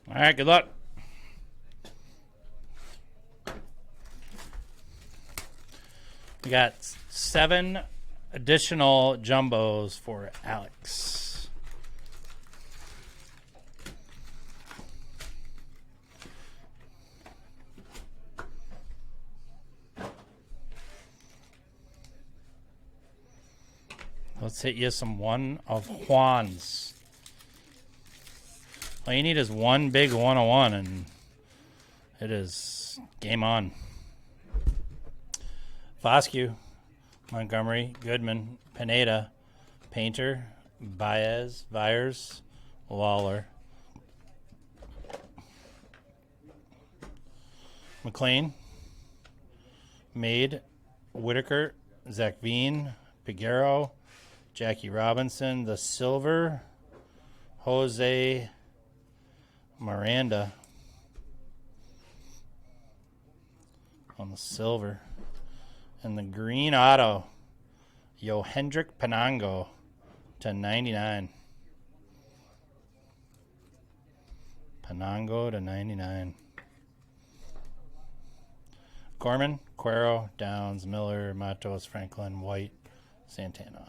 All right, good luck. We got 7 additional jumbos for Alex. Let's hit you some one of Juan's. All you need is one big 101, and it is game on. Foscue, Montgomery, Goodman, Pineda, Painter, Baez, Vyers, Lawler, McLean, Made, Whitaker, Zach Veen, Piguero, Jackie Robinson, the silver, Jose Miranda on the silver. And the green auto, Yohendrick Panango to 99. Panango to 99. Gorman, Cuero, Downs, Miller, Matos, Franklin, White, Santana.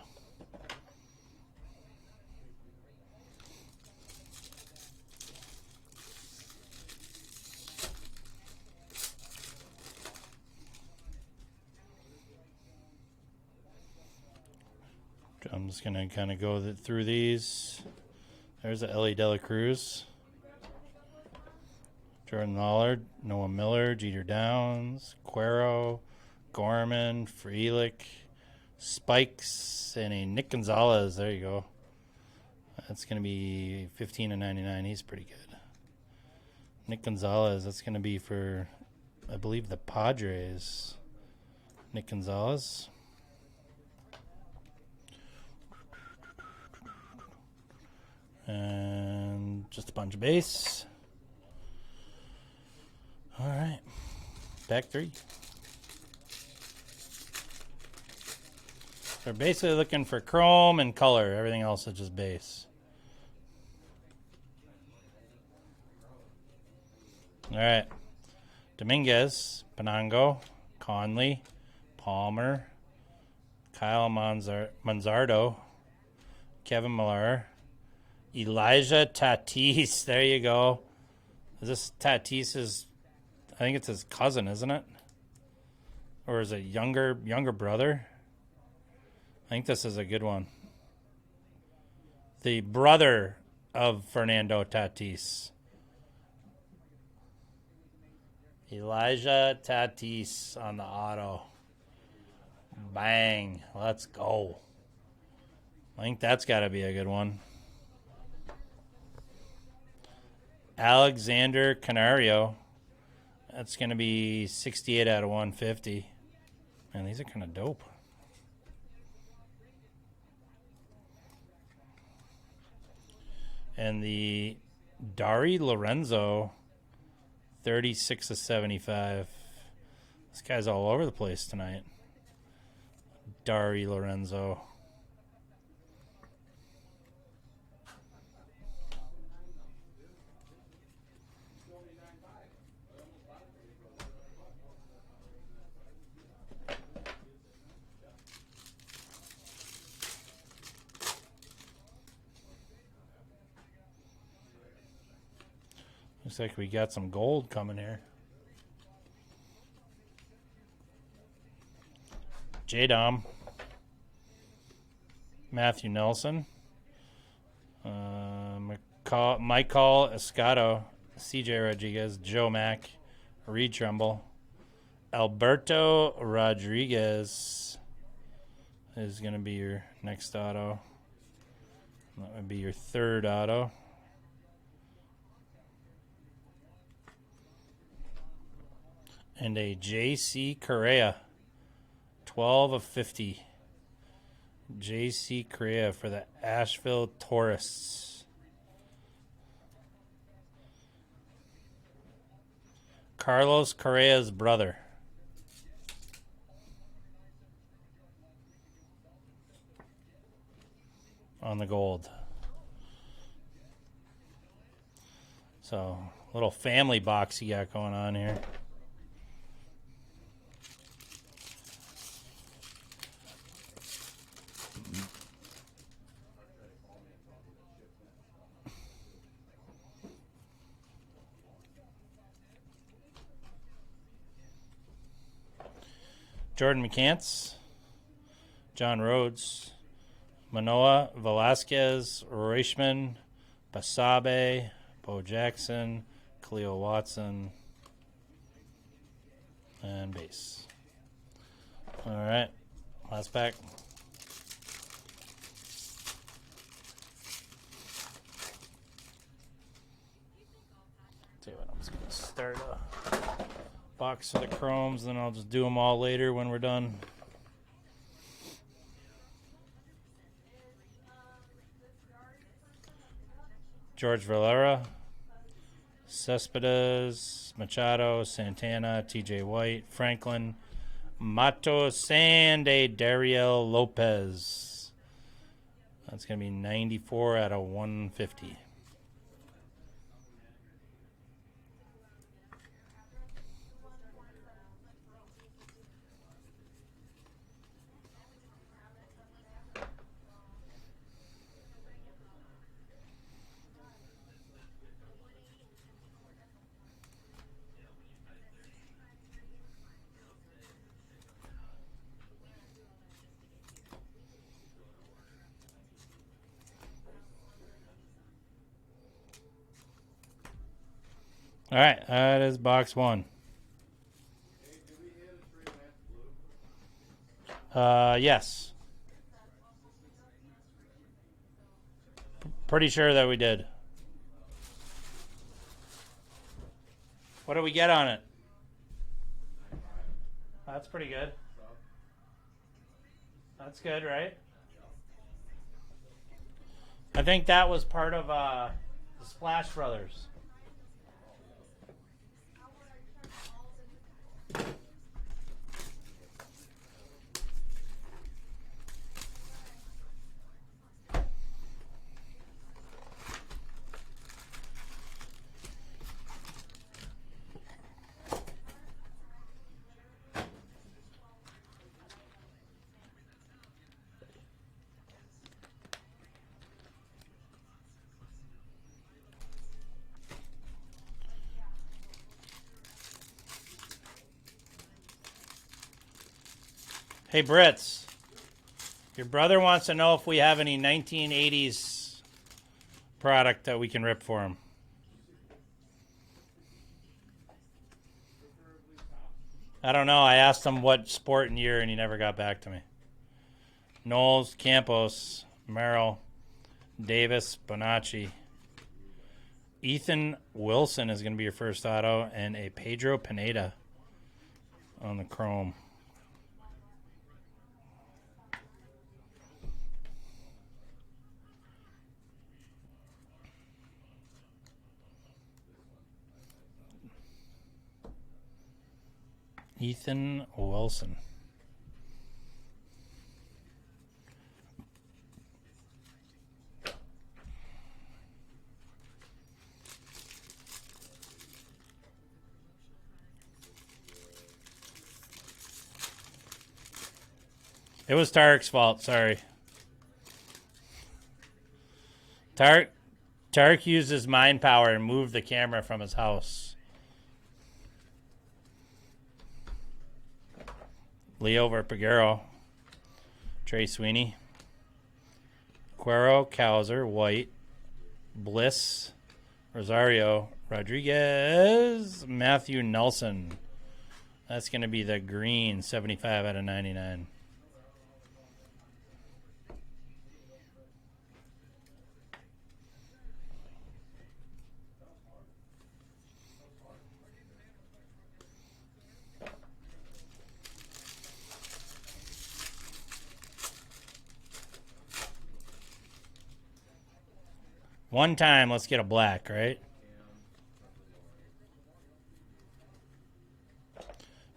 I'm just going to kind of go through these. There's a Ellie De La Cruz. Jordan Lawler, Noah Miller, Jeter Downs, Cuero, Gorman, Frelick, Spikes, and a Nick Gonzalez. There you go. That's going to be 15/99. He's pretty good. Nick Gonzalez, that's going to be for, I believe, the Padres. Nick Gonzalez. And just a bunch of base. All right. Pack 3. They're basically looking for chrome and color. Everything else is just base. All right. Dominguez, Panango, Conley, Palmer, Kyle Manzardo, Kevin Millar, Elijah Tatis. There you go. Is this Tatis's? I think it's his cousin, isn't it? Or is it younger brother? I think this is a good one. The brother of Fernando Tatis. Elijah Tatis on the auto. Bang. Let's go. I think that's got to be a good one. Alexander Canario. That's going to be 68 out of 150. Man, these are kind of dope. And the Dari Lorenzo, 36 of 75. This guy's all over the place tonight. Dari Lorenzo. Looks like we got some gold coming here. J-Dom. Matthew Nelson. Michael Escato. CJ Rodriguez. Joe Mack. Reed Trumbull. Alberto Rodriguez is going to be your next auto. That would be your third auto. And a J.C. Correa, 12 of 50. J.C. Correa for the Asheville Tourists. Carlos Correa's brother. On the gold. So, little family box you got going on here. Jordan McCants, John Rhodes, Manoa, Velasquez, Reichman, Basabe, Bo Jackson, Khalil Watson, and base. All right, last pack. Tell you what, I'm just going to start a box of the chromes, then I'll just do them all later when we're done. George Valera, Cespedes, Machado, Santana, TJ White, Franklin, Matos, and a Dariel Lopez. That's going to be 94 out of 150. All right, that is box one. Yes. Pretty sure that we did. What do we get on it? That's pretty good. That's good, right? I think that was part of the Splash Brothers. Hey, Brits, your brother wants to know if we have any 1980s product that we can rip for him. I don't know. I asked him what sport and year, and he never got back to me. Knowles, Campos, Merrill, Davis, Bonacci. Ethan Wilson is going to be your first auto, and a Pedro Pineda on the chrome. Ethan Wilson. It was Tarek's fault, sorry. Tarek used his mind power and moved the camera from his house. Leo Verpagero, Trey Sweeney, Cuero, Cowser, White, Bliss, Rosario, Rodriguez, Matthew Nelson. That's going to be the green, 75 out of 99. One time, let's get a black, right?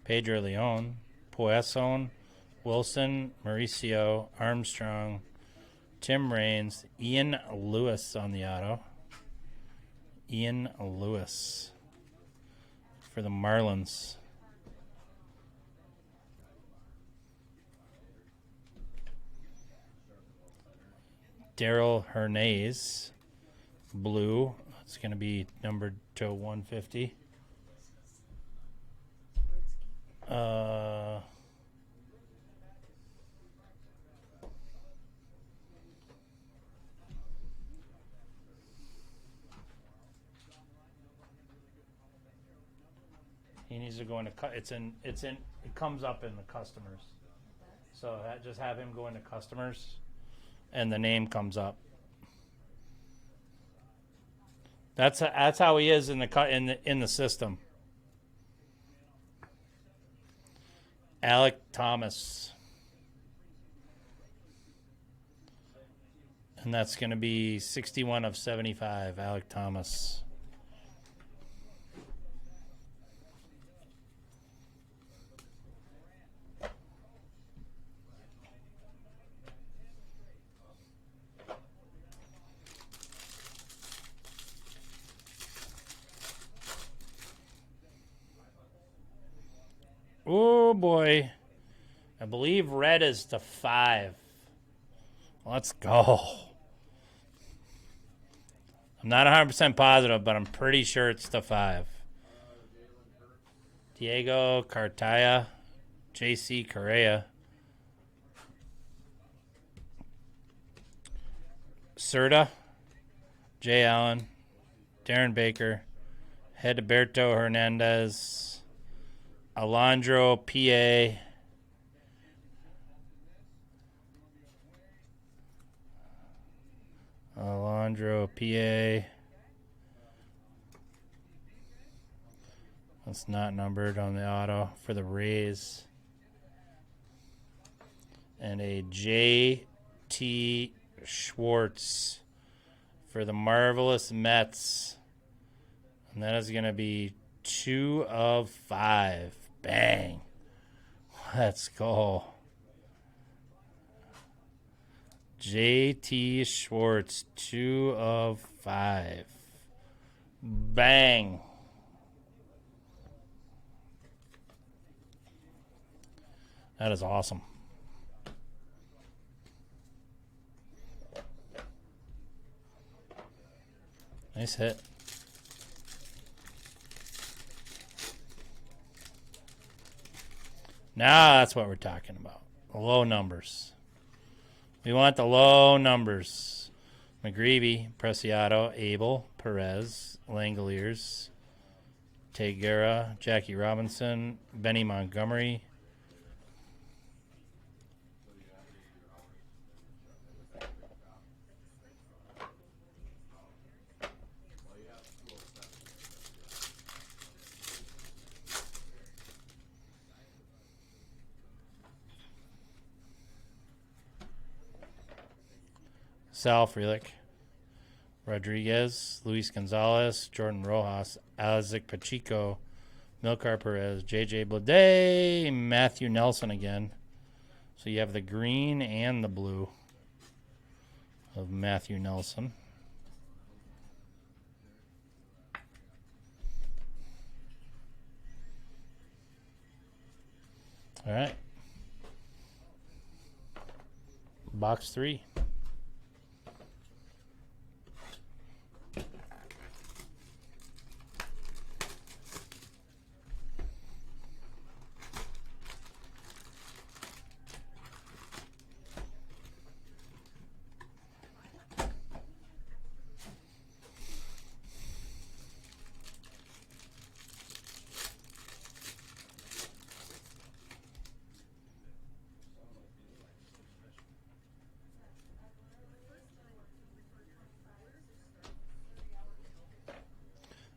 Pedro Leon, Pueson, Wilson, Mauricio, Armstrong, Tim Raines, Ian Lewis on the auto. Ian Lewis for the Marlins. Daryl Hernandez, blue. It's going to be numbered to 150. He needs to go into it comes up in the customers. So just have him go into customers, and the name comes up. That's how he is in the system. Alek Thomas, and that's going to be 61 of 75. Alek Thomas. Oh boy, I believe red is to 5. Let's go. I'm not 100% positive, but I'm pretty sure it's to 5. Diego Cartaya, JC Correa, Serta, Jay Allen, Darren Baker, Hedberto Hernandez, Alondro PA, That's not numbered on the auto for the Rays. And a J.T. Schwartz for the Marvelous Mets. And that is going to be 2 of 5. Bang. Let's go. J.T. Schwartz, 2 of 5. Bang. That is awesome. Nice hit. Now that's what we're talking about. The low numbers. We want the low numbers. McGreevy, Preciado, Abel, Perez, Langoliers, Tegura, Jackie Robinson, Benny Montgomery. Sal Frelick, Rodriguez, Luis Gonzalez, Jordan Rojas, Alexis Pacheco, Milcar Perez, J.J. Bleday, Matthew Nelson again. So you have the green and the blue of Matthew Nelson. All right. Box 3.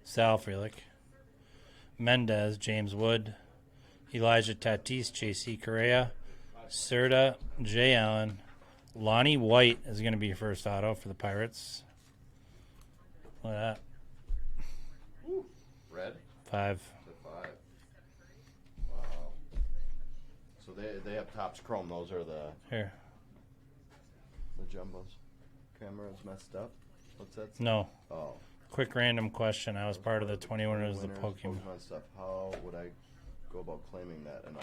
Sal Frelick, Mendez, James Wood, Elijah Tatis, J.C. Correa, Serta, Jay Allen, Lonnie White is going to be your first auto for the Pirates. Look at that. Ooh, red? 5. To 5. Wow. So they have Topps Chrome. Those are the Here. jumbos. Camera's messed up. What's that? No. Oh. Quick random question. I was part of the 20 winners of the Pokemon. Stuff. How would I go about claiming that? And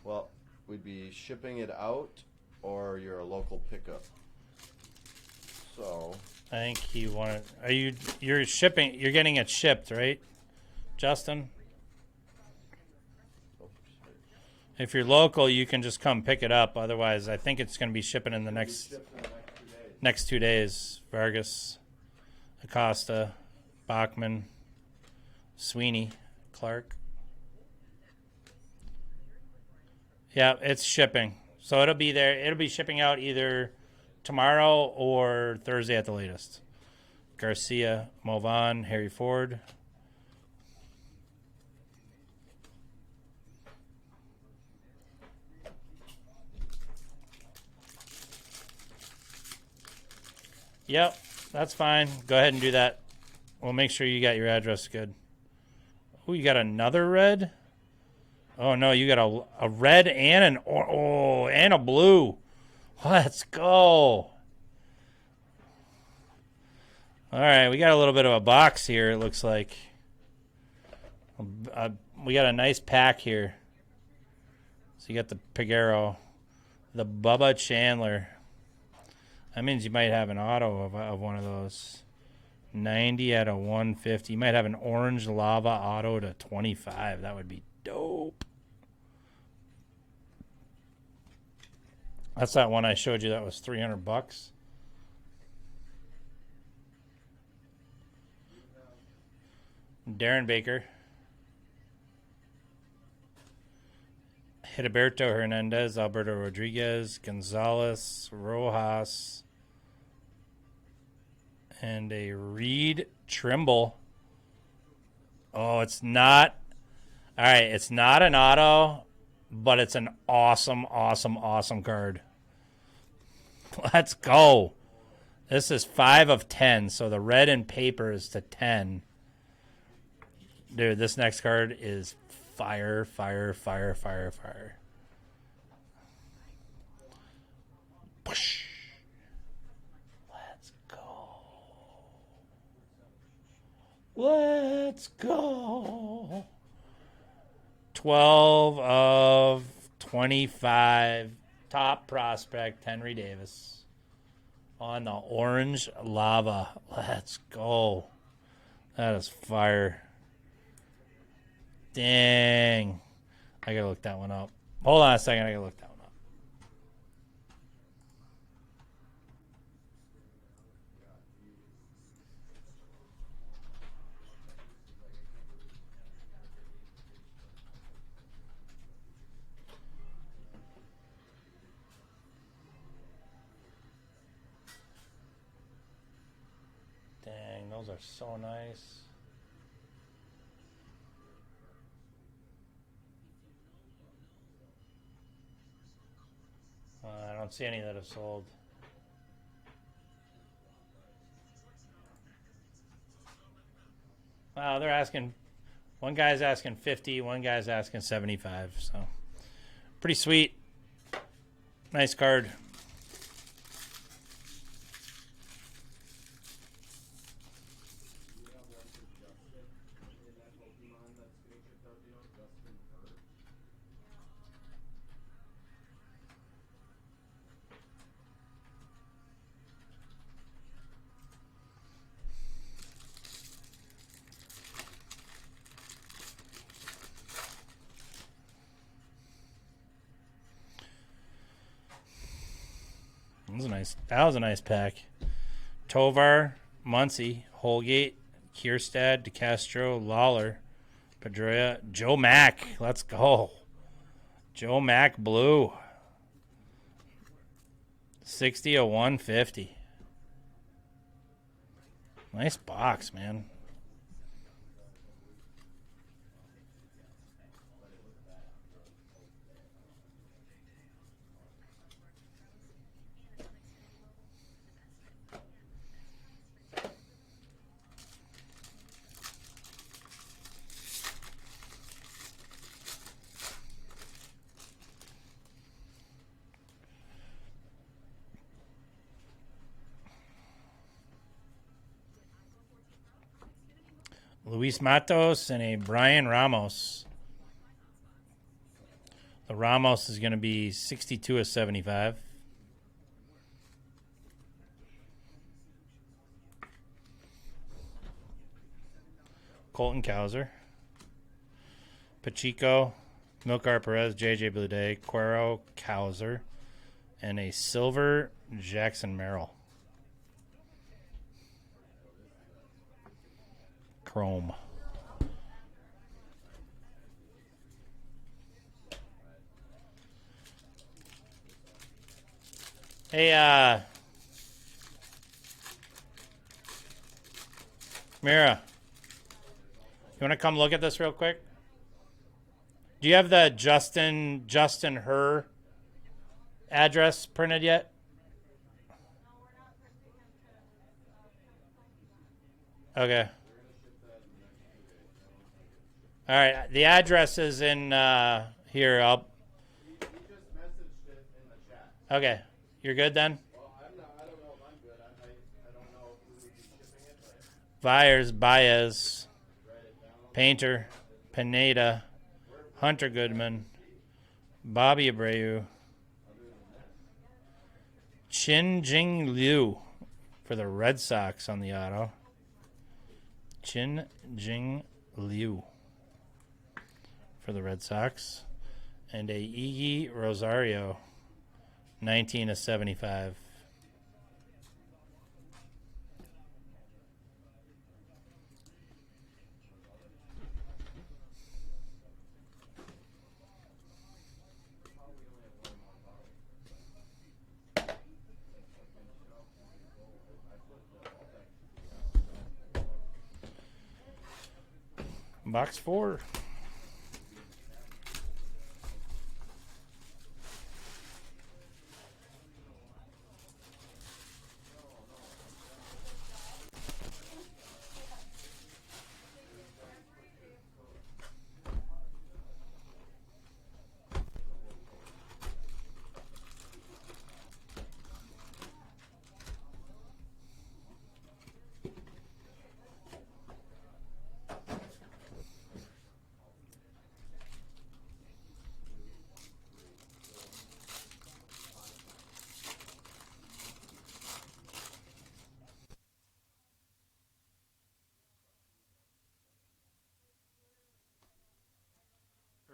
well, we'd be shipping it out, or you're a local pickup. So I think he wanted. You're shipping? You're getting it shipped, right, Justin? If you're local, you can just come pick it up. Otherwise, I think it's going to be shipping in the next 2 days. Vargas, Acosta, Bachman, Sweeney, Clark. Yeah, it's shipping. So it'll be there. It'll be shipping out either tomorrow or Thursday at the latest. Garcia, Movan, Harry Ford. Yep, that's fine. Go ahead and do that. We'll make sure you got your address good. Oh, you got another red? Oh, no, you got a red and and a blue. Let's go. All right, we got a little bit of a box here, it looks like. We got a nice pack here. So you got the Piguero, the Bubba Chandler. That means you might have an auto of one of those. 90 out of 150. You might have an orange lava auto to 25. That would be dope. That's that one I showed you that was $300. Darren Baker. Heriberto Hernandez, Alberto Rodriguez, Gonzalez, Rojas, and a Reed Trimble. Oh, it's not. All right, it's not an auto, but it's an awesome, awesome, awesome card. Let's go. This is 5 of 10, so the red in paper is to 10. Dude, this next card is fire, fire, fire, fire, fire. Push. Let's go. Let's go. 12 of 25. Top prospect, Henry Davis. On the orange lava. Let's go. That is fire. Dang. I gotta look that one up. Hold on a second. I gotta look that one up. Dang, those are so nice. I don't see any that have sold. Wow, they're asking. One guy's asking 50, one guy's asking 75. So, pretty sweet. Nice card. That was a nice pack. Tovar, Muncy, Holgate, Kierstad, DeCastro, Lawler, Pedroia, Joe Mack. Let's go. Joe Mack blue. 60 of 150. Nice box, man. Luis Matos, and a Brian Ramos. The Ramos is going to be 62 of 75. Colton Cowser. Pacheco, Milcar Perez, JJ Bleday, Cuero, Cowser, and a silver Jackson Merrill. Chrome. Hey, Mira, you want to come look at this real quick? Do you have the Justin Her address printed yet? Okay. All right. The address is in here. He just messaged it in the chat. Okay. You're good then? Well, I don't know if I'm good. I don't know who would be shipping it, but Byers, Baez, Painter, Pineda, Hunter Goodman, Bobby Abreu, Chin Jing Liu for the Red Sox on the auto. Chin Jing Liu for the Red Sox. And a Iggy Rosario, 19 of 75. Box 4.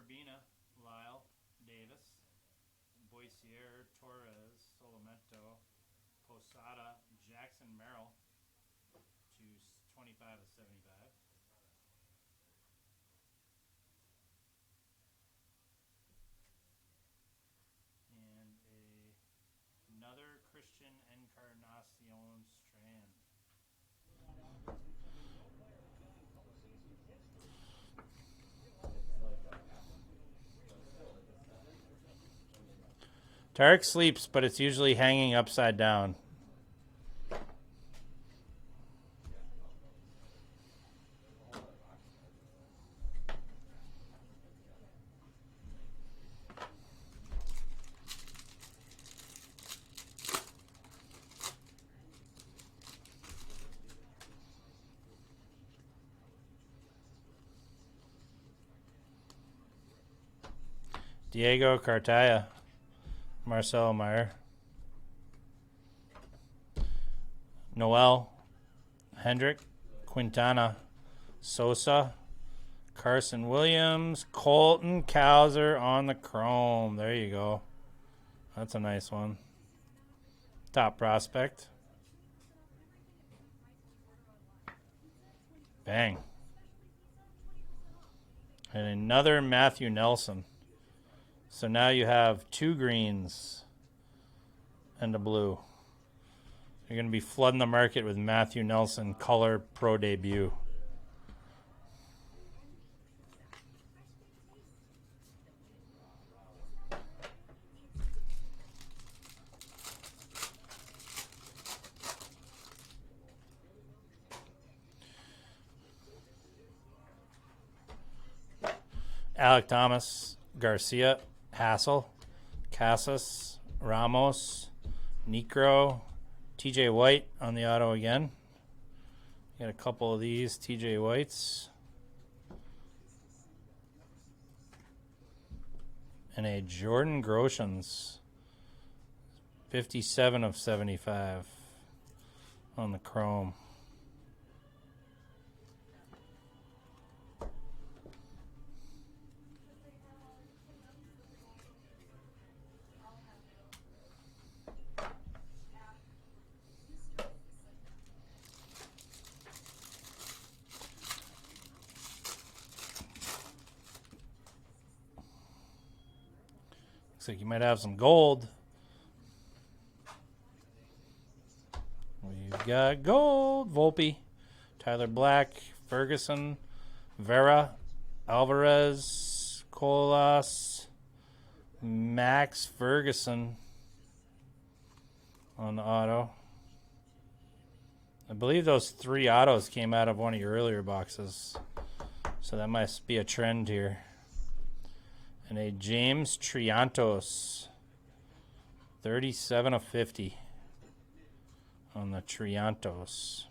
Urbina, Lyle, Davis, Boisier, Torres, Solomento, Posada, Jackson Merrill to 25 of 75. And another Christian Encarnacion Strand. Tarek sleeps, but it's usually hanging upside down. Diego Cartaya, Marcelo Meyer, Noel, Hendrick, Quintana, Sosa, Carson Williams, Colton Cowser on the chrome. There you go. That's a nice one. Top prospect. Bang. And another Matthew Nelson. So now you have 2 greens and a blue. You're going to be flooding the market with Matthew Nelson color pro debut. Alec Thomas, Garcia, Hassel, Casas, Ramos, Necro, TJ White on the auto again. Got a couple of these TJ Whites. And a Jordan Groshans. 57 of 75 on the chrome. Looks like you might have some gold. We've got gold. Volpe, Tyler Black, Ferguson, Vera, Alvarez, Colas, Max Ferguson on the auto. I believe those 3 autos came out of one of your earlier boxes. So that must be a trend here. And a James Triantos, 37 of 50 on the Triantos.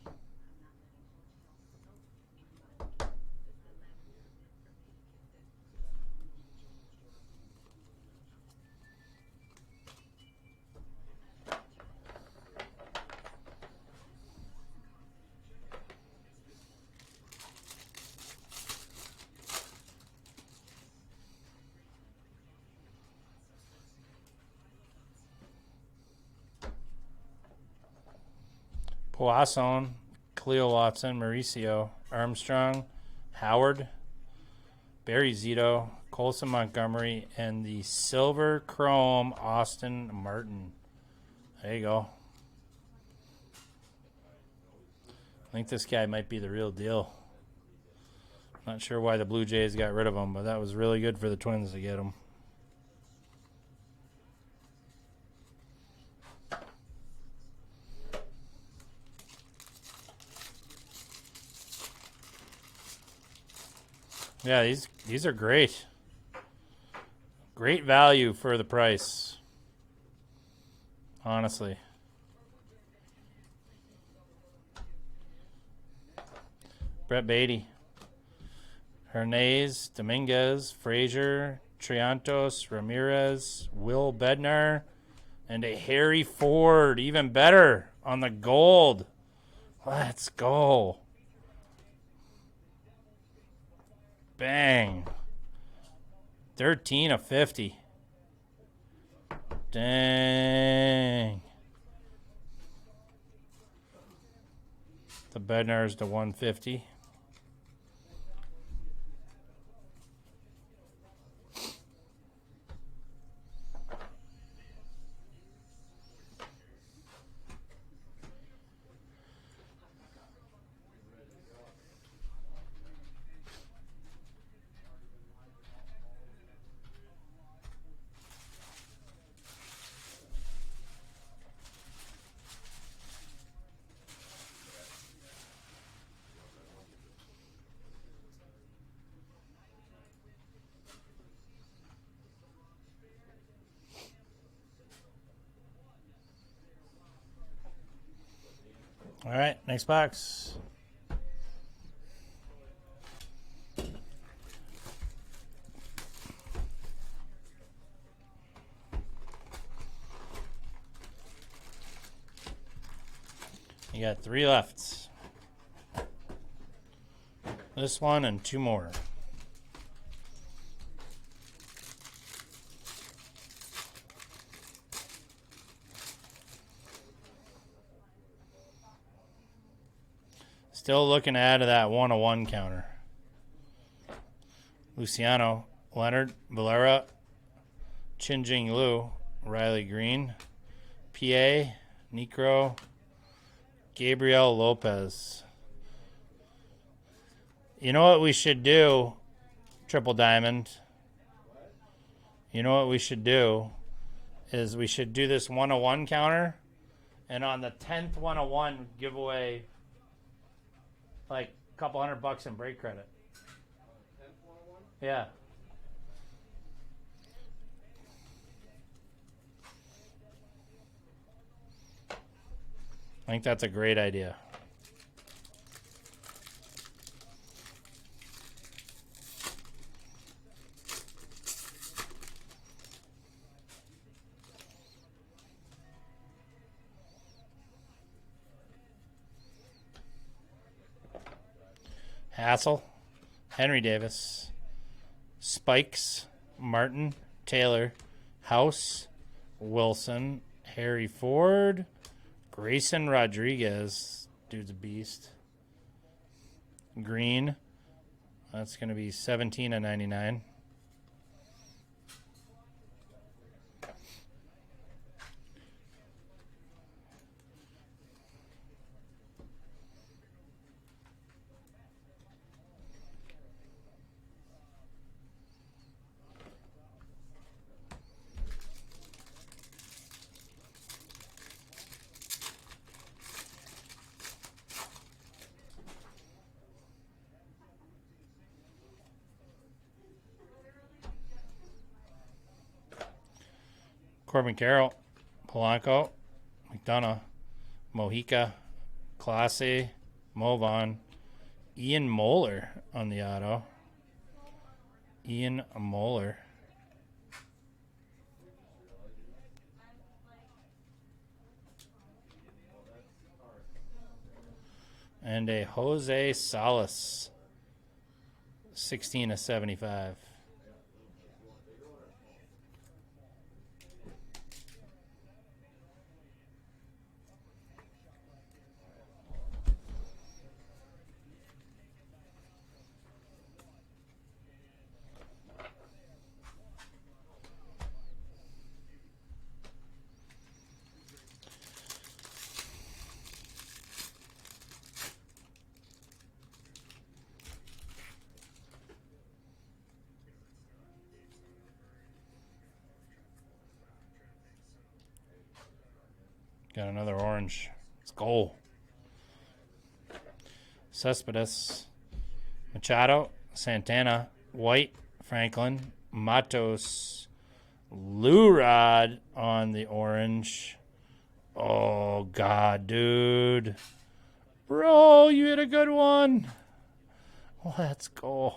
Poisson, Cleo Watson, Mauricio, Armstrong, Howard, Barry Zito, Colson Montgomery, and the silver chrome Austin Martin. There you go. I think this guy might be the real deal. Not sure why the Blue Jays got rid of him, but that was really good for the Twins to get him. Yeah, these are great. Great value for the price. Honestly. Brett Beatty. Hernandez, Dominguez, Frazier, Triantos, Ramirez, Will Bednar, and a Harry Ford. Even better on the gold. Let's go. Bang. 13 of 50. Dang. The Bednar's to 150. All right, next box. You got 3 left. This one and 2 more. Still looking to add to that 101 counter. Luciano, Leonard, Valera, Chin-Jing Liu, Riley Green, PA, Necro, Gabriel Lopez. You know what we should do, Triple Diamond? You know what we should do is we should do this 101 counter, and on the 10th 101 give away like a couple $100 in break credit. 10th 101? Yeah. I think that's a great idea. Hassel, Henry Davis, Spikes, Martin, Taylor, House, Wilson, Harry Ford, Grayson Rodriguez. Dude's a beast. Green. That's going to be 17/99. Corbin Carroll, Polanco, McDonough, Mojica, Clase, Movan, Ian Moeller on the auto. Ian Moeller. And a Jose Salas, 16/75. Got another orange. Let's go. Cespedes, Machado, Santana, White, Franklin, Matos, Lurad on the orange. Oh, God, dude. Bro, you hit a good one. Let's go.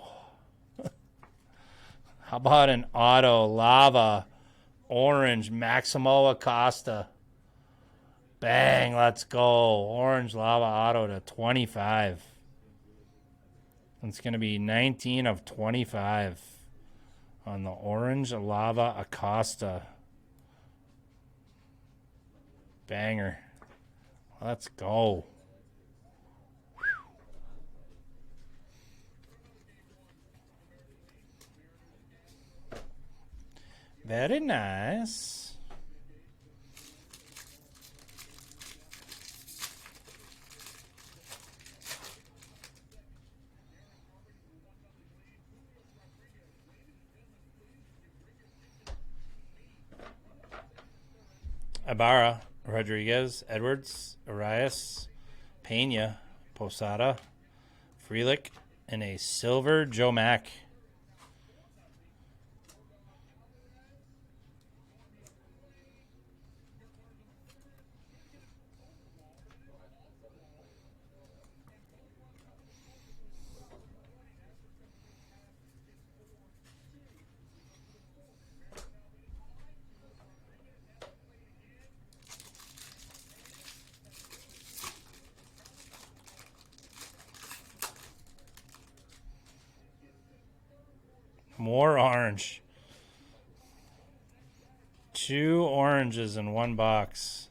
How about an auto lava orange Maximo Acosta? Bang, let's go. Orange lava auto to 25. It's going to be 19/25 on the orange lava Acosta. Banger. Let's go. Very nice. Ibarra, Rodriguez, Edwards, Arias, Pena, Posada, Frelick, and a silver Joe Mack. More orange. 2 oranges in one box.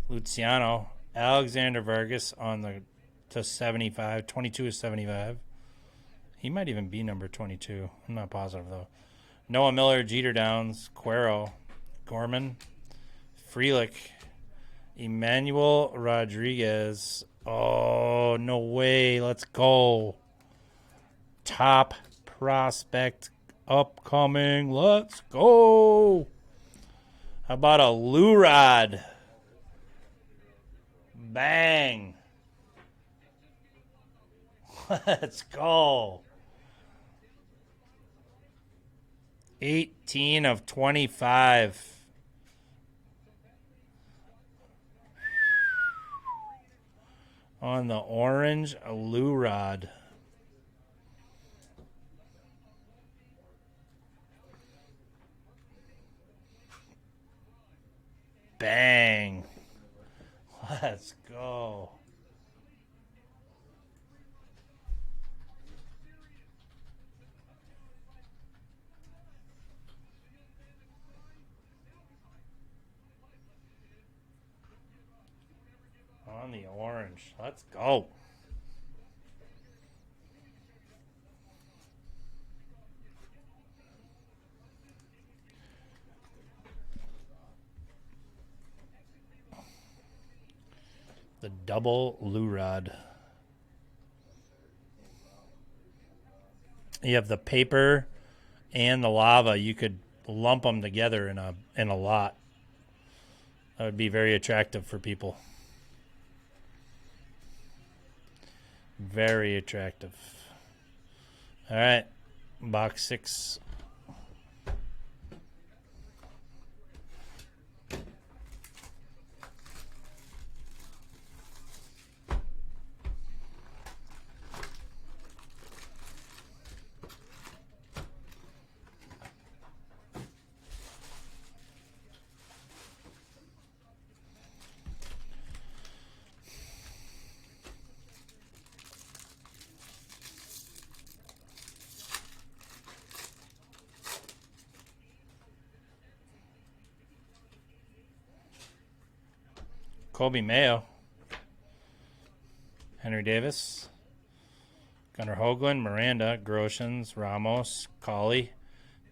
Luciano, Alexander Vargas on the to 75, 22/75. He might even be number 22. I'm not positive though. Noah Miller, Jeter Downs, Cuero, Gorman, Frelick, Emmanuel Rodriguez. Oh, no way. Let's go. Top prospect upcoming. Let's go. How about a Lurad? Bang. Let's go. 18/25. On the orange Lurad. Bang. Let's go. orange. Let's go. The double Lurod. You have the paper and the lava. You could lump them together in a lot. That would be very attractive for people. Very attractive. All right, box 6. Kobe Mayo, Henry Davis, Gunnar Hoagland, Miranda, Groshans, Ramos, Cauley,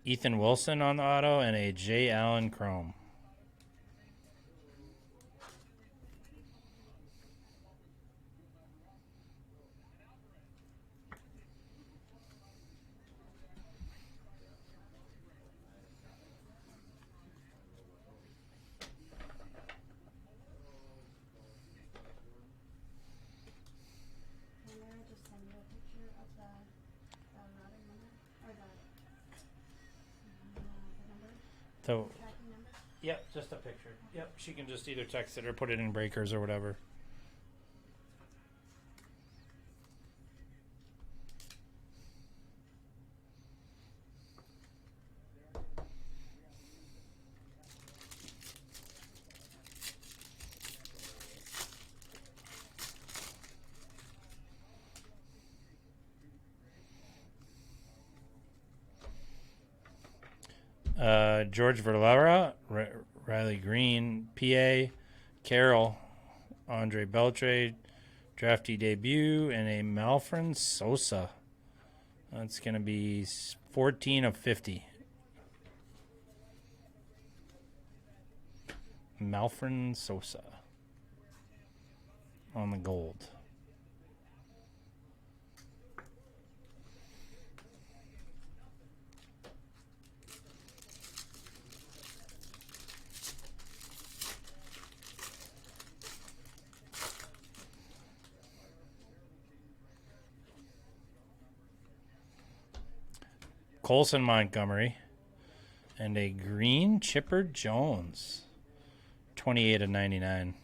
Ethan Wilson on the auto, and a Jay Allen Chrome. So, yep, just a picture. Yep, she can just either text it or put it in breakers or whatever. George Valera, Riley Green, PA, Carroll, Andre Beltre, drafty debut, and a Malfrin Sosa. That's going to be 14 of 50. Malfrin Sosa on the gold. Colson Montgomery, and a green Chipper Jones, 28 of 99.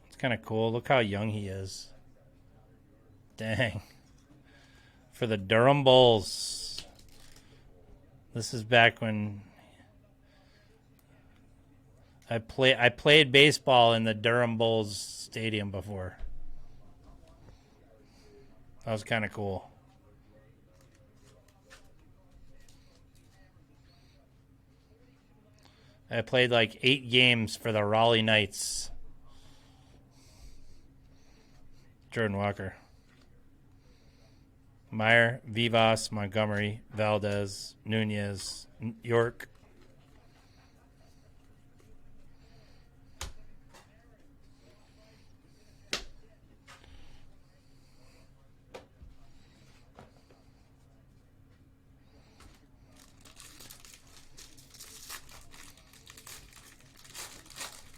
It's kind of cool. Look how young he is. Dang. For the Durham Bulls. This is back when I played baseball in the Durham Bulls stadium before. That was kind of cool. I played like 8 games for the Raleigh Knights. Jordan Walker. Meyer, Vivas, Montgomery, Valdez, Nunez, York.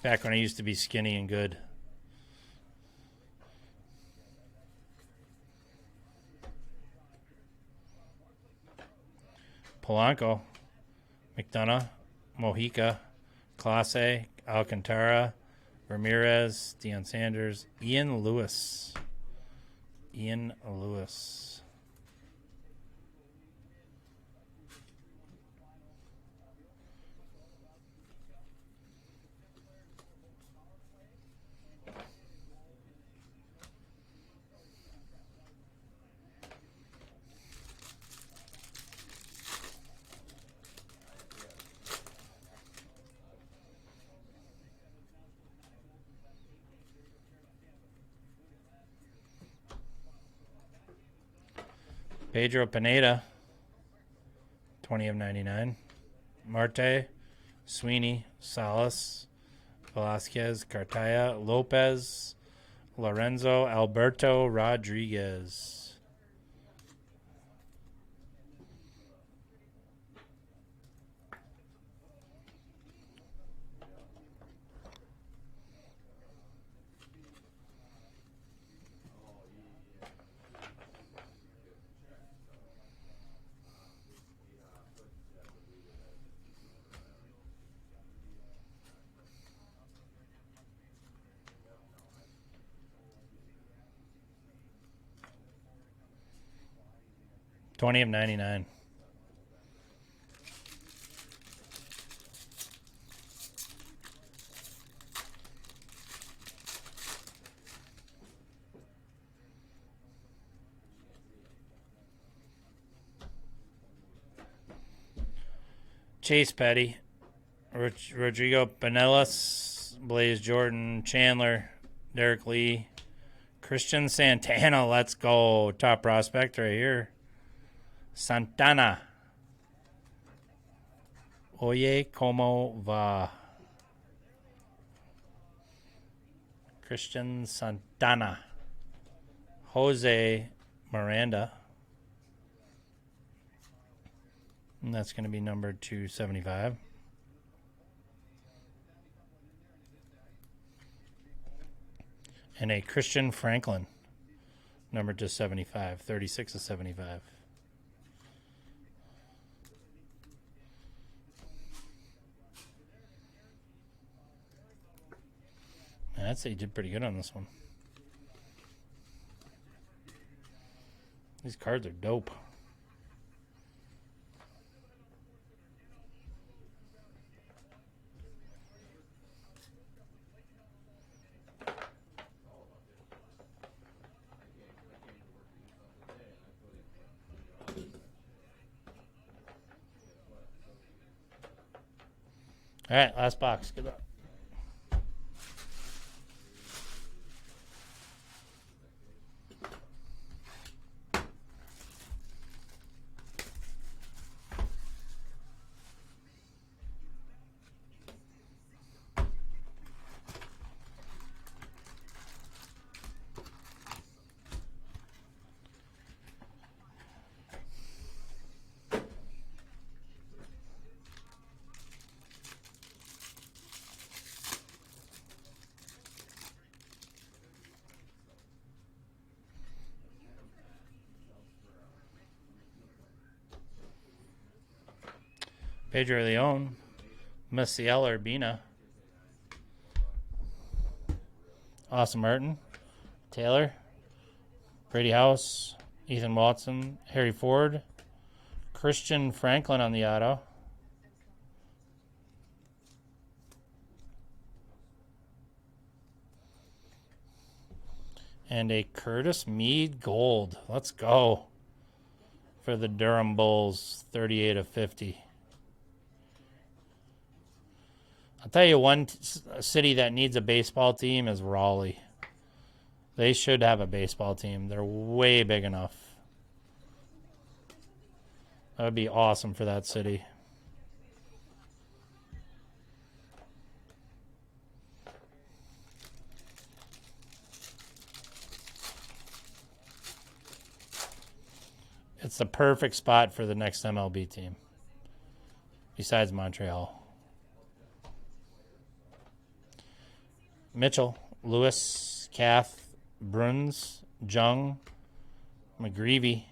Back when I used to be skinny and good. Polanco, McDonough, Mojica, Clase, Alcantara, Ramirez, Deion Sanders, Ian Lewis. Ian Lewis. Pedro Pineda, 20 of 99. Marte, Sweeney, Salas, Velasquez, Cartaya, Lopez, Lorenzo, Alberto, Rodriguez. $20 of 99. Chase Petty, Rodrigo Pinellas, Blaze Jordan, Chandler, Derek Lee, Christian Santana. Let's go. Top prospect right here. Santana. Oye, como va? Christian Santana. Jose Miranda. And that's going to be number 275. And a Christian Franklin, number 275, 36 of 75. I'd say he did pretty good on this one. These cards are dope. All right, last box. Good luck. Pedro Leon, Maciel Urbina, Austin Martin, Taylor, Brady House, Ethan Watson, Harry Ford, Christian Franklin on the auto. And a Curtis Mead gold. Let's go. For the Durham Bulls, 38 of 50. I'll tell you one city that needs a baseball team is Raleigh. They should have a baseball team. They're way big enough. That would be awesome for that city. It's the perfect spot for the next MLB team, besides Montreal. Mitchell, Lewis, Kath, Bruns, Jung, McGreevy,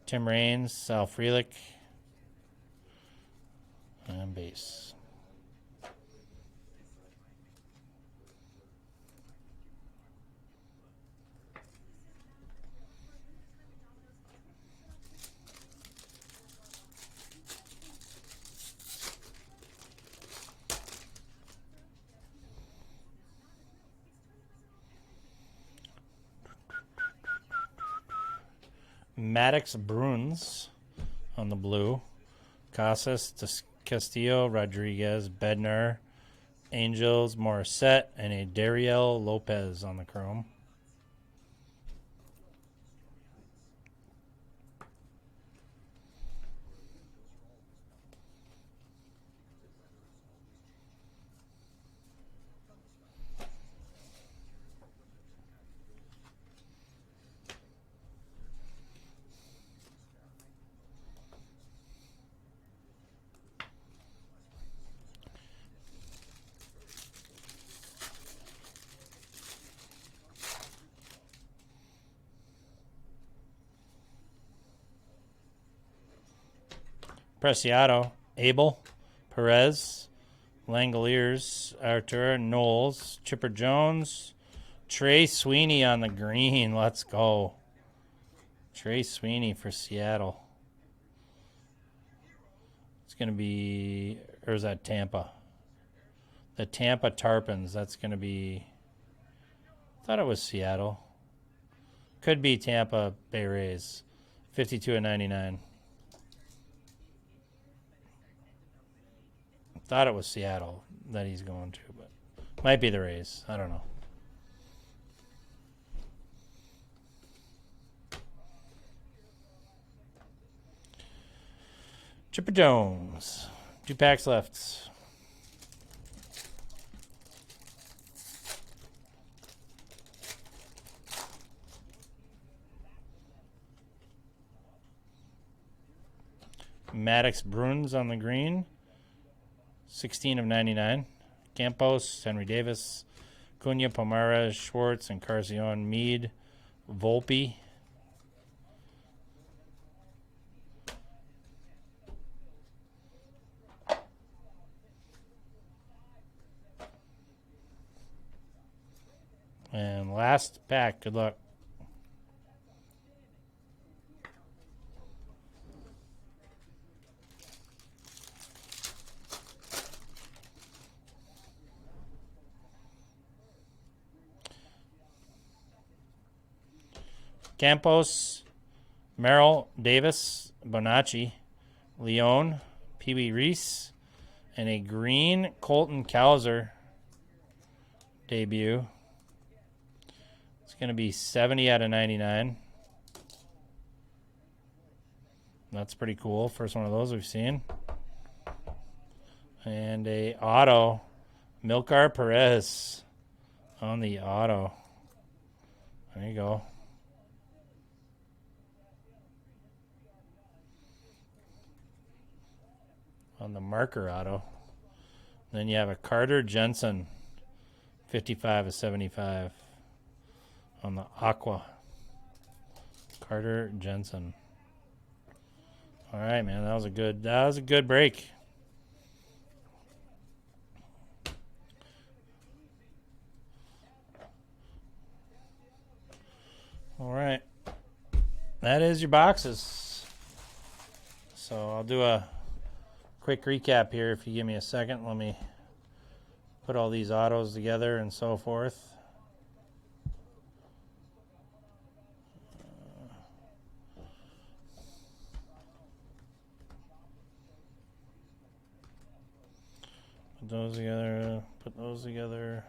Tim Raines, Sal Frelick, and base. Maddox Bruins on the blue. Casas, Castillo, Rodriguez, Bednar, Angels, Morissette, and a Dariel Lopez on the chrome. Preciado, Abel, Perez, Langoliers, Artur, Knowles, Chipper Jones, Trey Sweeney on the green. Let's go. Trey Sweeney for Seattle. It's going to be, or is that Tampa? The Tampa Tarpons. That's going to be, I thought it was Seattle. Could be Tampa Bay Rays. 52/99. Thought it was Seattle that he's going to, but might be the Rays. I don't know. Chipper Jones. 2 packs left. Maddox Bruins on the green. 16/99. Campos, Henry Davis, Cunha, Pomares, Schwartz, and Carcion, Mead, Volpe. And last pack. Good luck. Campos, Merrill, Davis, Bonacci, Leone, Pee Wee Reese, and a green Colton Cowser debut. It's going to be 70/99. That's pretty cool. First one of those we've seen. And a auto, Milkar Perez on the auto. There you go. On the marker auto. Then you have a Carter Jensen, 55/75 on the aqua. Carter Jensen. All right, man, that was a good break. All right, that is your boxes. So I'll do a quick recap here if you give me a second. Let me put all these autos together and so forth. Put those together. Put those together.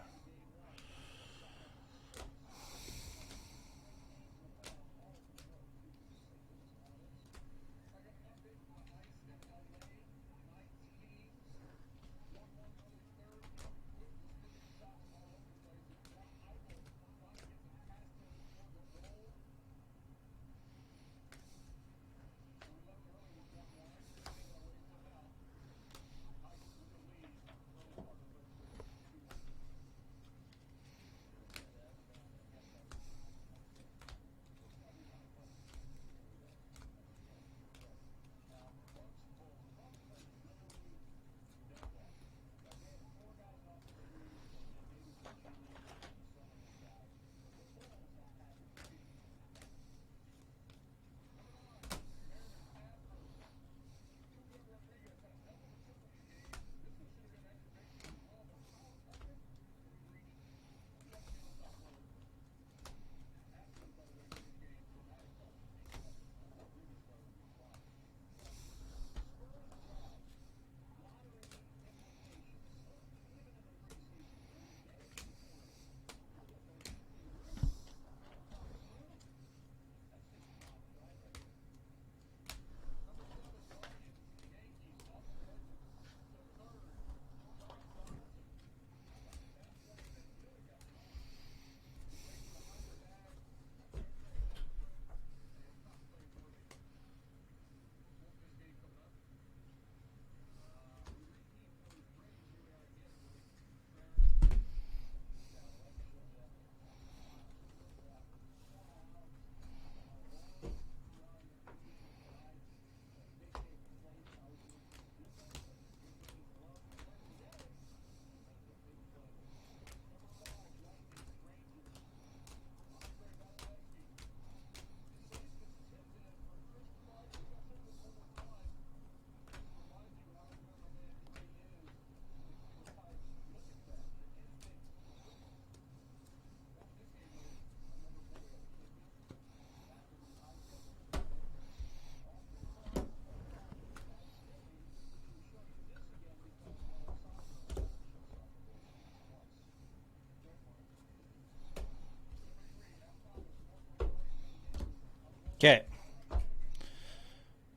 Okay.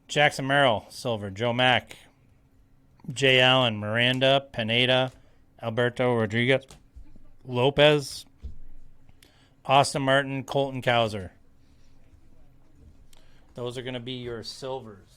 Jackson Merrill, silver. Joe Mack. Jay Allen, Miranda, Pineda, Alberto Rodriguez, Lopez, Austin Martin, Colton Cowser. Those are going to be your silvers.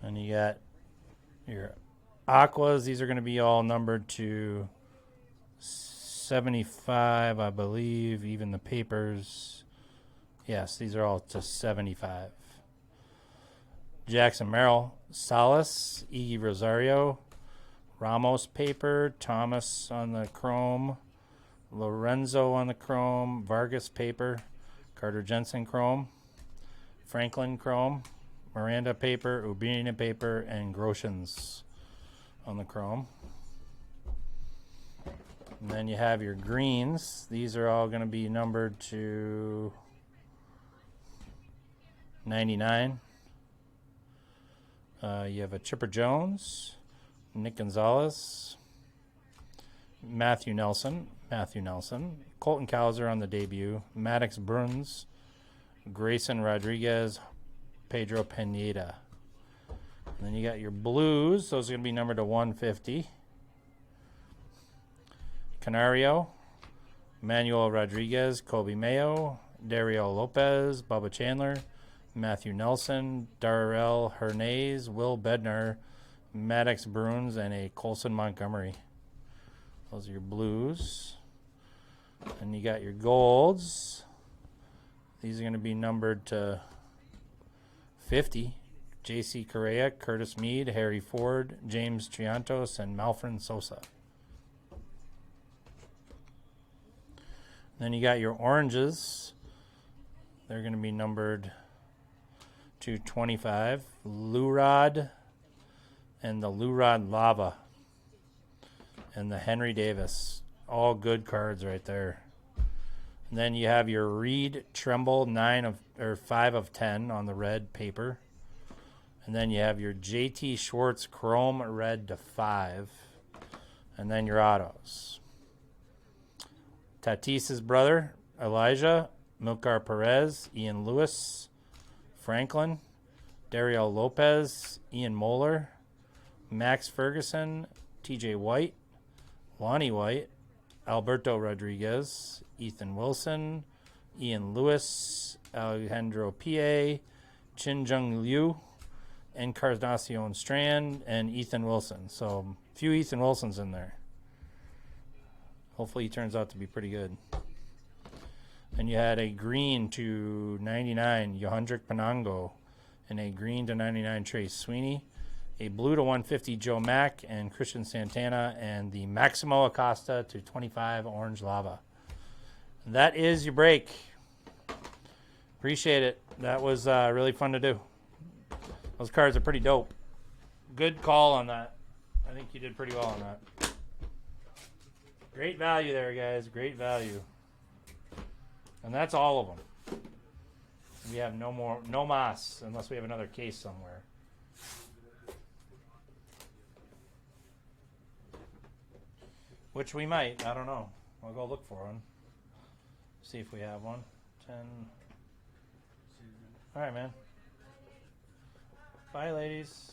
And you got your aquas. These are going to be all numbered to 75, I believe. Even the papers. Yes, these are all to 75. Jackson Merrill, Salas, Iggy Rosario, Ramos paper, Thomas on the chrome, Lorenzo on the chrome, Vargas paper, Carter Jensen chrome, Franklin chrome, Miranda paper, Urbina paper, and Groshans on the chrome. And then you have your greens. These are all going to be numbered to 99. You have a Chipper Jones, Nick Gonzalez, Matthew Nelson, Colton Cowser on the debut, Maddox Bruns, Grayson Rodriguez, Pedro Pineda. And then you got your blues. Those are going to be numbered to 150. Canario, Manuel Rodriguez, Kobe Mayo, Dario Lopez, Bubba Chandler, Matthew Nelson, Darrell Hernandez, Will Bednar, Maddox Bruins, and a Colson Montgomery. Those are your blues. And you got your golds. These are going to be numbered to 50. J.C. Correa, Curtis Mead, Harry Ford, James Triantos, and Malfred Sosa. Then you got your oranges. They're going to be numbered to 25. Lurod and the Lurod Lava and the Henry Davis. All good cards right there. And then you have your Reed Tremble 5 of 10 on the red paper. And then you have your JT Schwartz Chrome Red to 5. And then your autos. Tatis's brother, Elijah, Milkar Perez, Ian Lewis, Franklin, Dario Lopez, Ian Moeller, Max Ferguson, TJ White, Lonnie White, Alberto Rodriguez, Ethan Wilson, Ian Lewis, Alejandro P.A., Chin Jung Liu, Encarnacion Strand, and Ethan Wilson. So, a few Ethan Wilsons in there. Hopefully he turns out to be pretty good. And you had a green to 99, Yohandrick Panango, and a green to 99, Trace Sweeney, a blue to 150, Joe Mack and Christian Santana, and the Maximo Acosta to 25, Orange Lava. And that is your break. Appreciate it. That was really fun to do. Those cards are pretty dope. Good call on that. I think you did pretty well on that. Great value there, guys. Great value. And that's all of them. We have no mas, unless we have another case somewhere. Which we might. I don't know. I'll go look for one. See if we have one. 10. All right, man. Bye, ladies.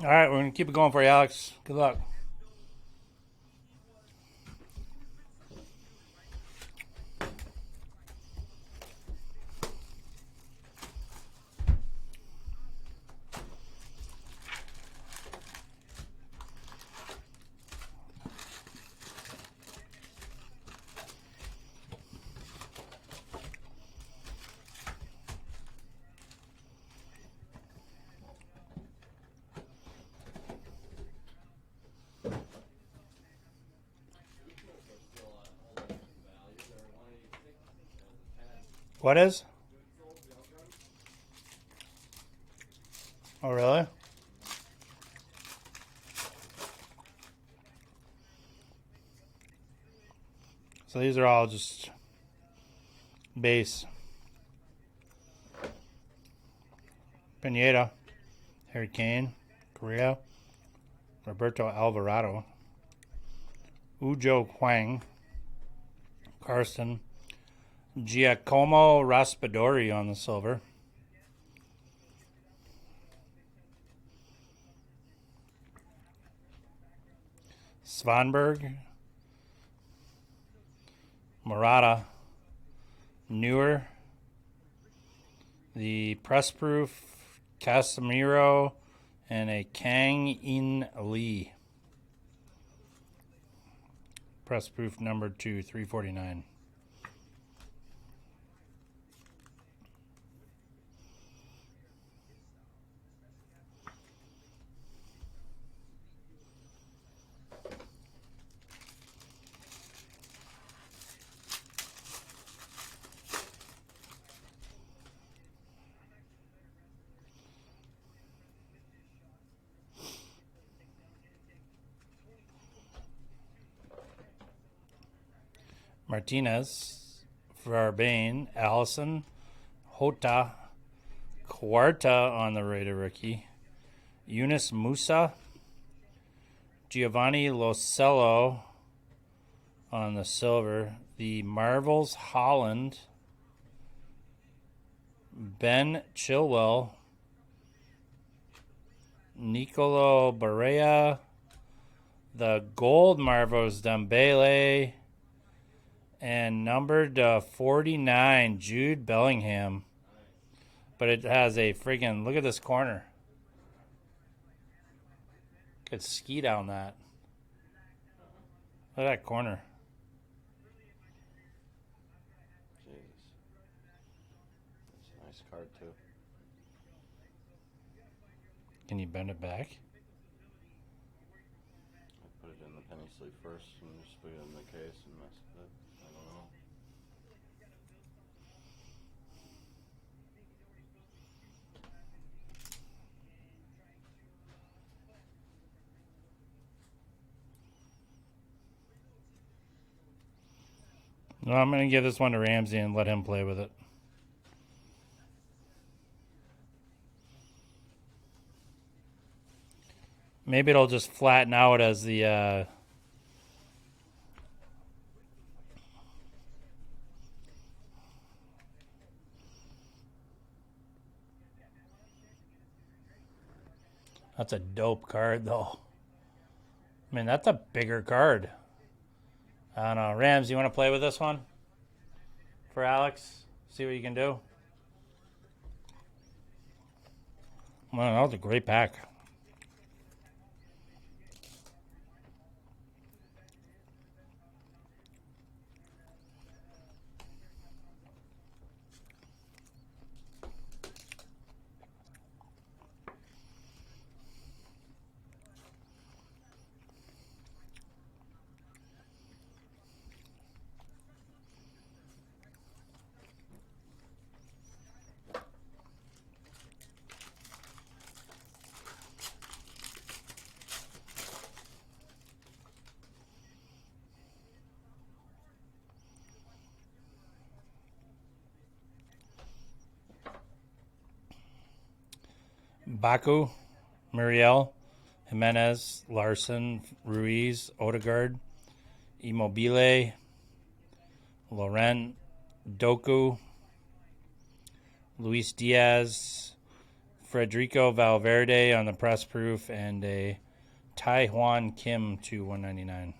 All right, we're going to keep it going for you, Alex. Good luck. What is? Oh, really? So these are all just base. Pineda, Harry Kane, Correa, Roberto Alvarado, Ujo Huang, Karsten, Giacomo Raspadori on the silver. Svanberg, Murata, Newer, the press proof Casemiro, and a Kang In Lee. Press proof number 2, 349. Martinez, Verbain, Allison, Hota, Quarta on the Raider rookie, Yunus Musa, Giovanni Locello on the silver, the Marvels Holland, Ben Chilwell, Nicolo Barea, the gold Marvels Dembele, and numbered 49 Jude Bellingham. But it has a friggin' look at this corner. Could ski down that. Look at that corner. Jesus. That's a nice card, too. Can you bend it back? I put it in the penny sleeve first and just put it in the case and mess with it. I don't know. No, I'm going to give this one to Ramsey and let him play with it. Maybe it'll just flatten out as the... That's a dope card, though. I mean, that's a bigger card. I don't know. Rams, you want to play with this one? For Alex? See what you can do? Well, that was a great pack. Baku, Muriel, Jimenez, Larson, Ruiz, Odegaard, Immobile, Laurent, Doku, Luis Diaz, Federico Valverde on the press proof, and a Taiwan Kim to 199.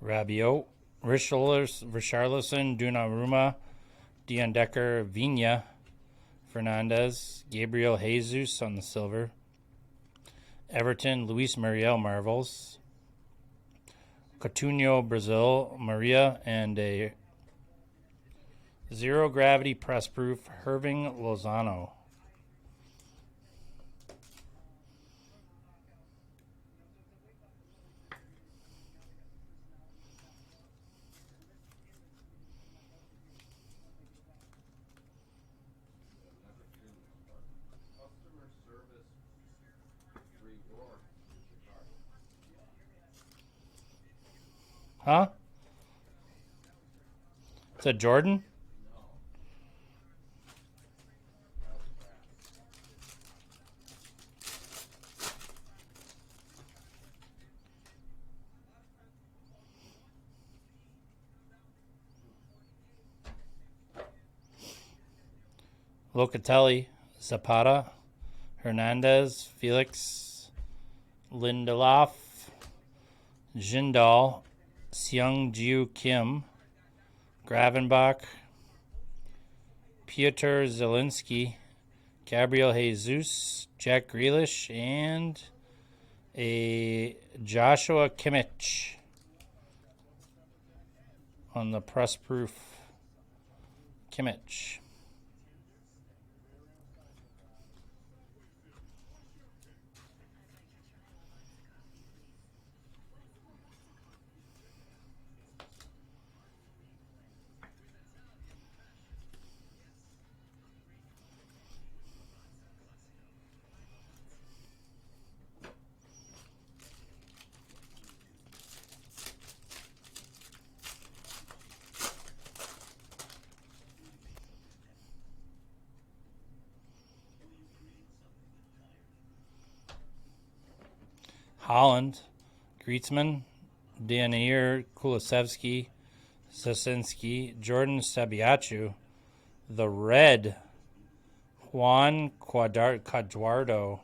Rabiot, Richarlison, Donnarumma, Dion Decker, Vigna, Fernandez, Gabriel Jesus on the silver. Everton, Luis Muriel Marvels. Coutinho, Brazil, Maria, and a zero gravity press proof, Herving Lozano. Huh? Is that Jordan? Locatelli, Zapata, Hernandez, Felix, Lindelof, Jindal, Seung-Ju Kim, Gravenbach, Piotr Zielinski, Gabriel Jesus, Jack Grealish, and a Joshua Kimmich on the press proof. Kimmich. Holland, Griezmann, Daniel Kulusevski, Zasinski, Jordan Sabiachu, the red, Juan Cuadrado.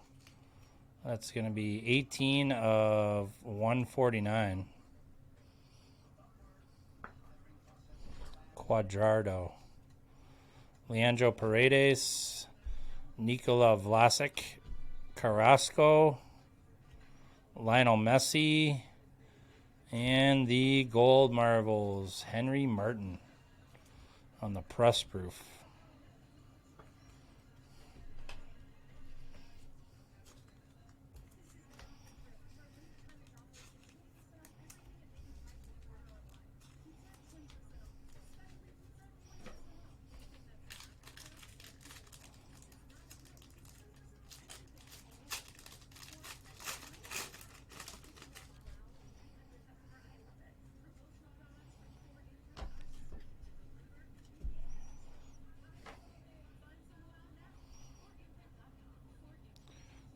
That's going to be 18 of 149. Cuadrado. Leandro Paredes, Nikola Vlasic, Carrasco, Lionel Messi, and the gold marbles, Henry Martin on the press proof.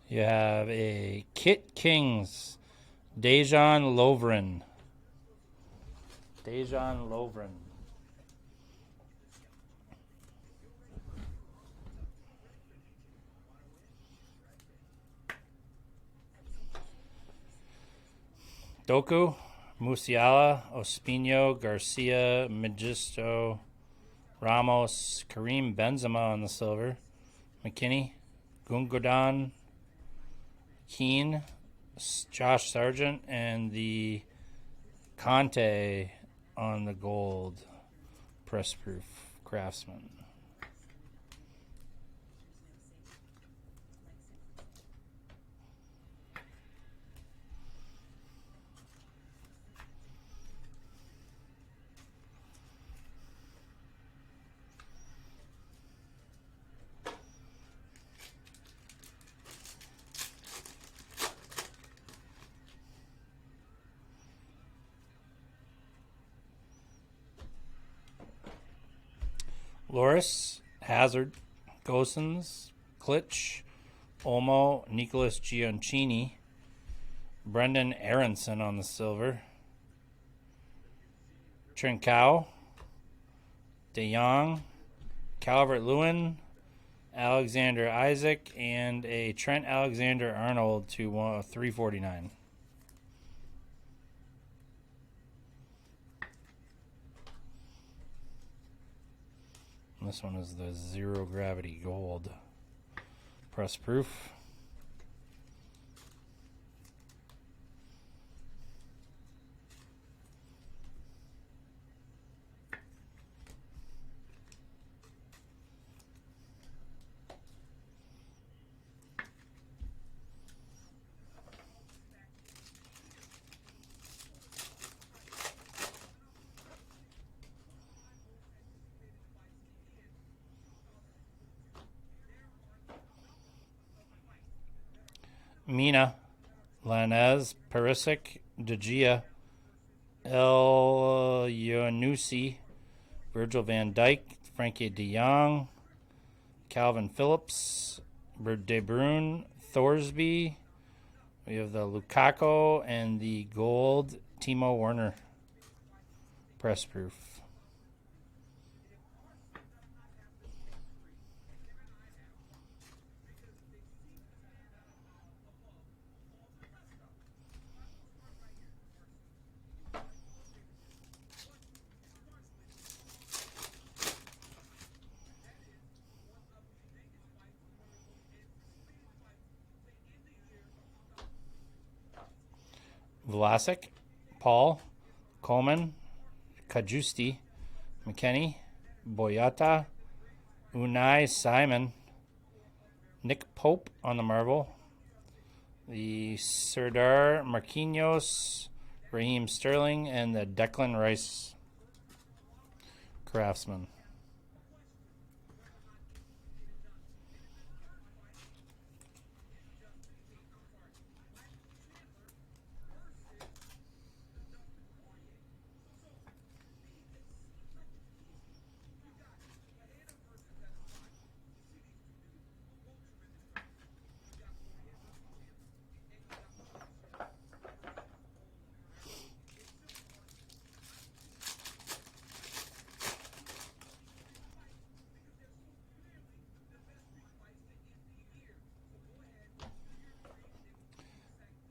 You have a Kit Kings, Dejan Lovren. Dejan Lovren. Doku, Musiala, Ospino, Garcia, Magisto, Ramos, Karim Benzema on the silver, McKinney, Gundogan, Keane, Josh Sargent, and the Conte on the gold press proof Craftsman. Loris, Hazard, Gosens, Klitsch, Olmo, Nicholas Giancini, Brendan Aronson on the silver, Trincao, De Jong, Calvert-Lewin, Alexander Isaac, and a Trent Alexander-Arnold to 349. And this one is the Zero Gravity Gold. Press proof. Mina, Lanez, Perisic, De Gea, El Yonusi, Virgil van Dijk, Frankie de Jong, Calvin Phillips, De Bruyne, Thorsby. We have the Lukaku and the gold Timo Werner. Press proof. Vlasic, Paul, Coleman, Kajusti, McKennie, Boyata, Unai Simon, Nick Pope on the marble, the Serdar Marquinhos, Raheem Sterling, and the Declan Rice Craftsman.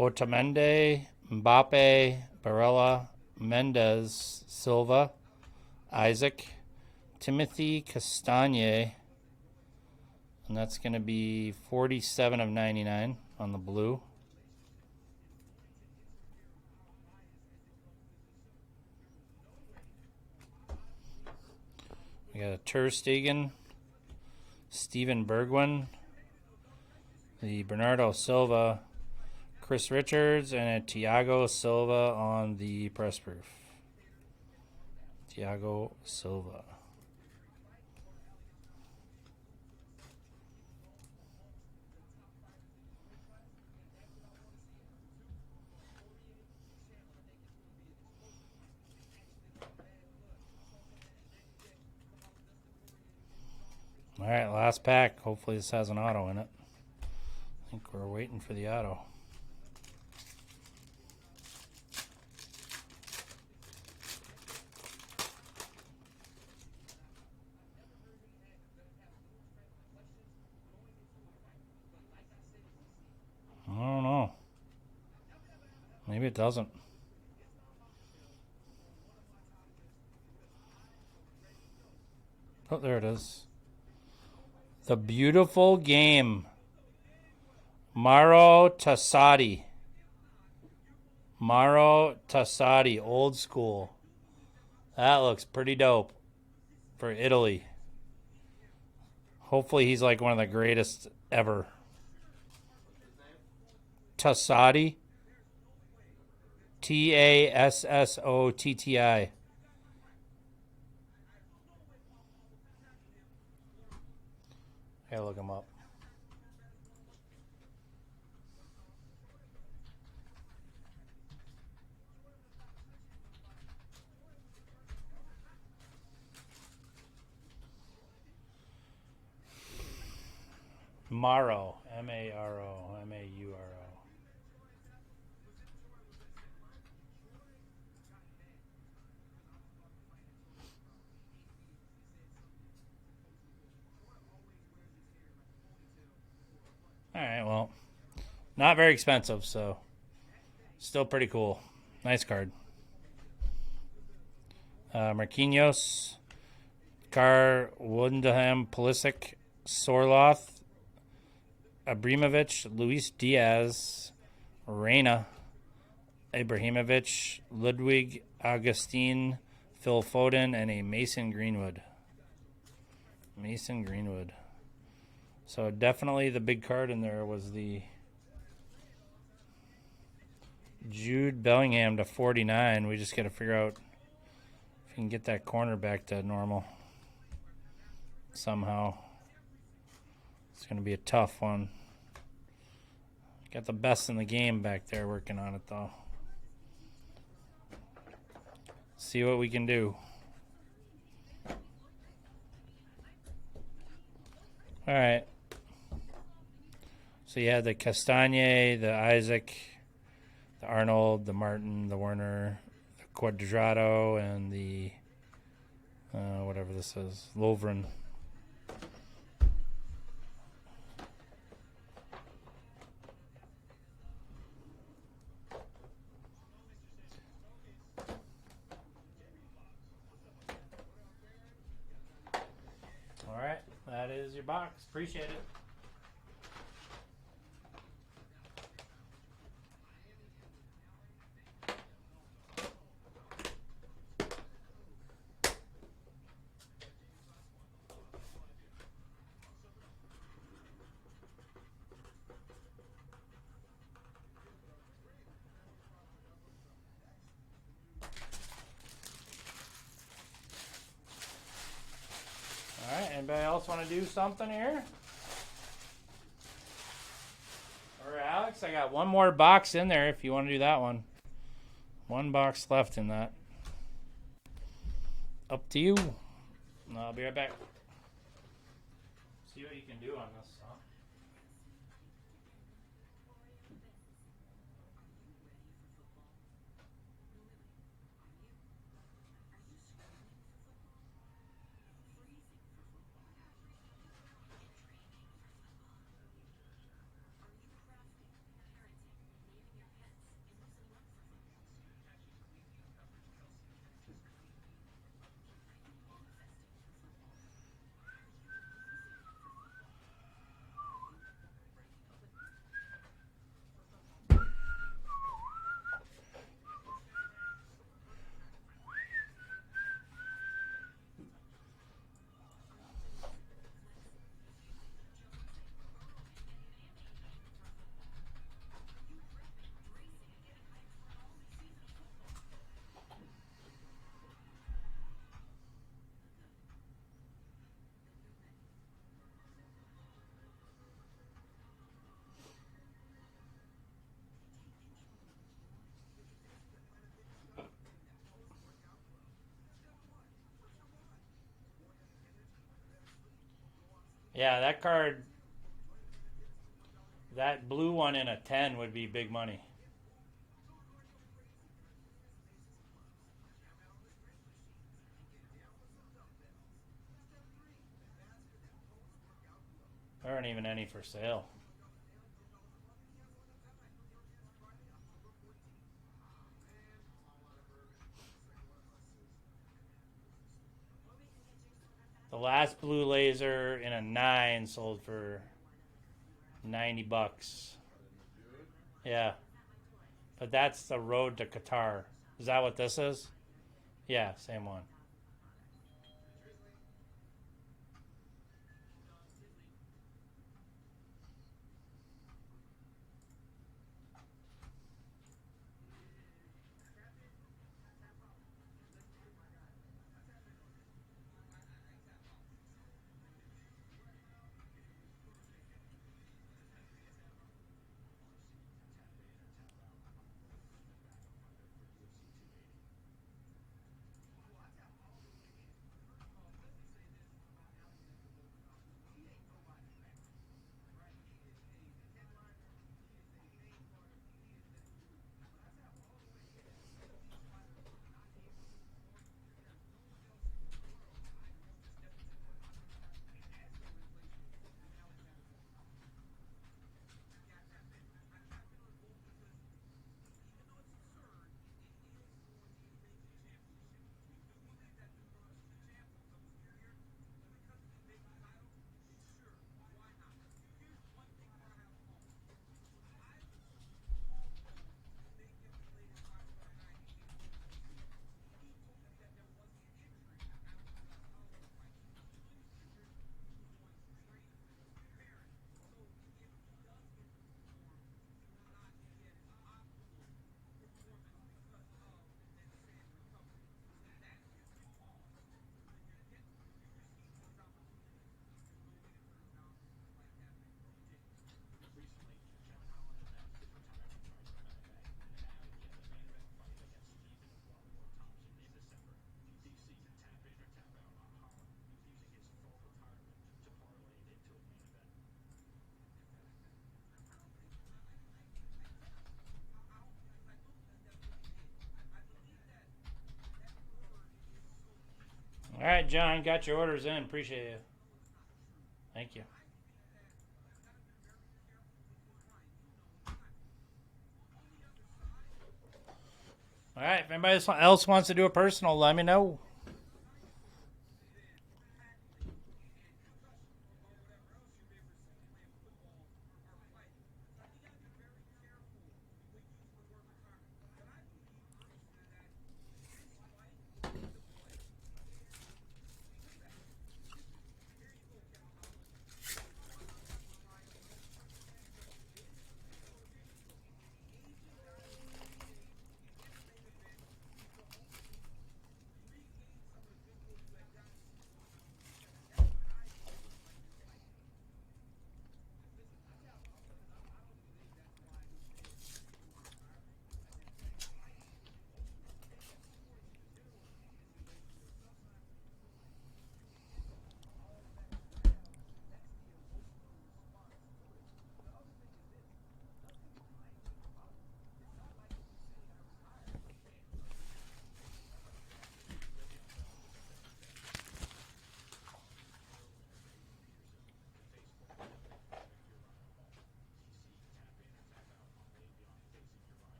Otamendi, Mbappe, Barella, Mendez, Silva, Isaac, Timothy Castagne, and that's going to be 47 of 99 on the blue. We got a Ter Stegen, Steven Bergwijn, the Bernardo Silva, Chris Richards, and a Thiago Silva on the press proof. Thiago Silva. All right, last pack. Hopefully this has an auto in it. I think we're waiting for the auto. I don't know. Maybe it doesn't. Oh, there it is. The Beautiful Game. Mauro Tassati. Mauro Tassati, old school. That looks pretty dope for Italy. Hopefully he's like one of the greatest ever. Tassati. Tassotti. I gotta look him up. Maro. M-A-R-O. M-A-U-R-O. All right, well, not very expensive, so still pretty cool. Nice card. Marquinhos, Carr, Wundham, Pulisic, Sorloth, Abramovich, Luis Diaz, Reina, Ibrahimovic, Ludwig, Augustine, Phil Foden, and a Mason Greenwood. Mason Greenwood. So definitely the big card in there was the Jude Bellingham to 49. We just got to figure out if we can get that corner back to normal somehow. It's going to be a tough one. Got the best in the game back there working on it, though. See what we can do. All right. So you had the Castagne, the Isaac, the Arnold, the Martin, the Werner, the Quadrado, and the whatever this is, Lovren. All right, that is your box. Appreciate it. All right, anybody else want to do something here? Or Alex, I got one more box in there if you want to do that one. One box left in that. Up to you. I'll be right back. See what you can do on this, huh? Yeah, that card, that blue one in a 10 would be big money. There aren't even any for sale. The last blue laser in a 9 sold for $90. Yeah. But that's the road to Qatar. Is that what this is? Yeah, same one. right, John, got your orders in. Appreciate it. Thank you. All right, if anybody else wants to do a personal, let me know.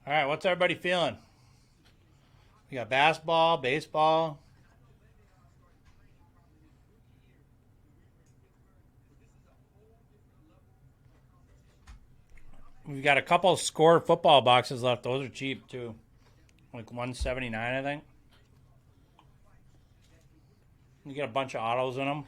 All right, what's everybody feeling? We got basketball, baseball. We've got a couple of score football boxes left. Those are cheap too, like 179, I think. You get a bunch of autos in them.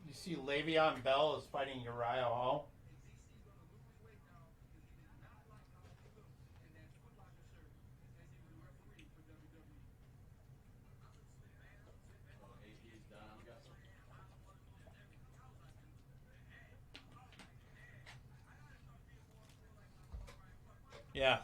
You see, Le'Veon Bell is fighting Uriah Hall. Yeah.